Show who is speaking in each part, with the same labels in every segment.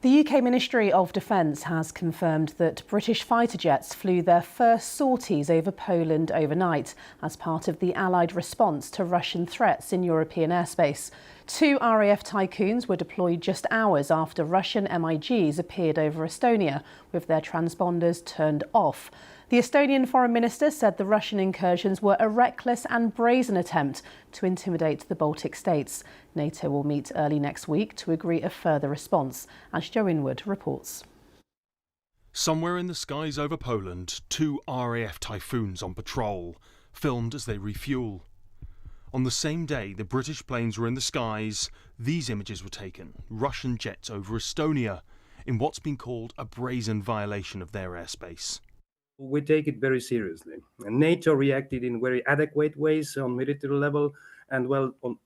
Speaker 1: The UK Ministry of Defence has confirmed that British fighter jets flew their first sorties over Poland overnight as part of the Allied response to Russian threats in European airspace. 2 RAF Typhoons were deployed just hours after Russian MiGs appeared over Estonia with their transponders turned off. The Estonian Foreign Minister said the Russian incursions were a reckless and brazen attempt to intimidate the Baltic states. NATO will meet early next week to agree a further response, as Joe Inwood reports.
Speaker 2: Somewhere in the skies over Poland, 2 RAF Typhoons on patrol, filmed as they refuel. On the same day the British planes were in the skies, these images were taken, Russian jets over Estonia, in what's been called a brazen violation of their airspace.
Speaker 3: We take it very seriously. And NATO reacted in very adequate ways on military level and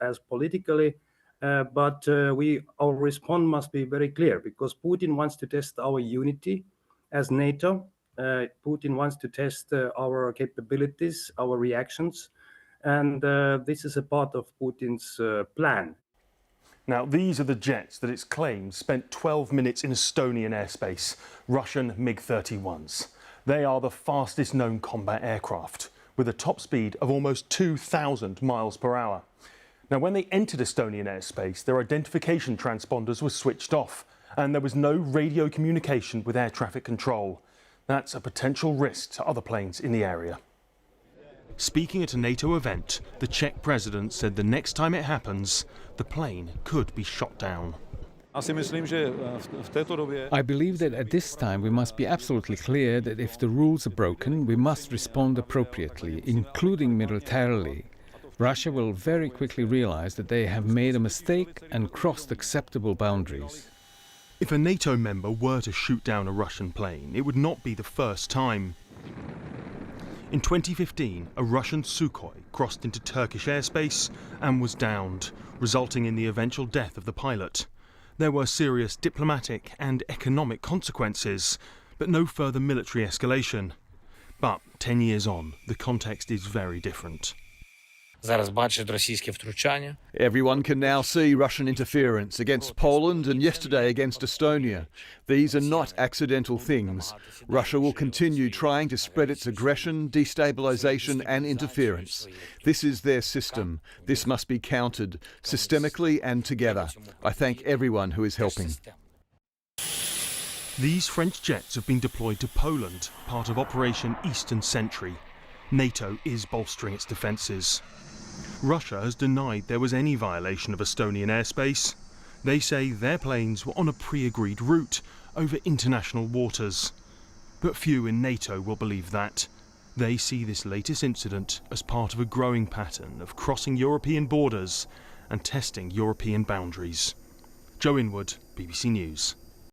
Speaker 3: as politically, but our response must be very clear because Putin wants to test our unity as NATO. Putin wants to test our capabilities, our reactions, and this is a part of Putin's plan.
Speaker 2: Now, these are the jets that it's claimed spent 12 minutes in Estonian airspace, Russian MiG-31s. They are the fastest known combat aircraft, with a top speed of almost 2,000 miles per hour. Now, when they entered Estonian airspace, their identification transponders were switched off, and there was no radio communication with air traffic control. That's a potential risk to other planes in the area. Speaking at a NATO event, the Czech president said the next time it happens, the plane could be shot down.
Speaker 4: I believe that at this time we must be absolutely clear that if the rules are broken, we must respond appropriately, including militarily. Russia will very quickly realize that they have made a mistake and crossed acceptable boundaries.
Speaker 2: If a NATO member were to shoot down a Russian plane, it would not be the first time. In 2015, a Russian Sukhoi crossed into Turkish airspace and was downed, resulting in the eventual death of the pilot. There were serious diplomatic and economic consequences, but no further military escalation. But 10 years on, the context is very different.
Speaker 5: Everyone can now see Russian interference against Poland and yesterday against Estonia. These are not accidental things. Russia will continue trying to spread its aggression, destabilization and interference. This is their system. This must be countered systemically and together. I thank everyone who is helping.
Speaker 2: These French jets have been deployed to Poland, part of Operation Eastern Sentry. NATO is bolstering its defences. Russia has denied there was any violation of Estonian airspace. They say their planes were on a pre-agreed route over international waters. But few in NATO will believe that. They see this latest incident as part of a growing pattern of crossing European borders and testing European boundaries. Joe Inwood, BBC News.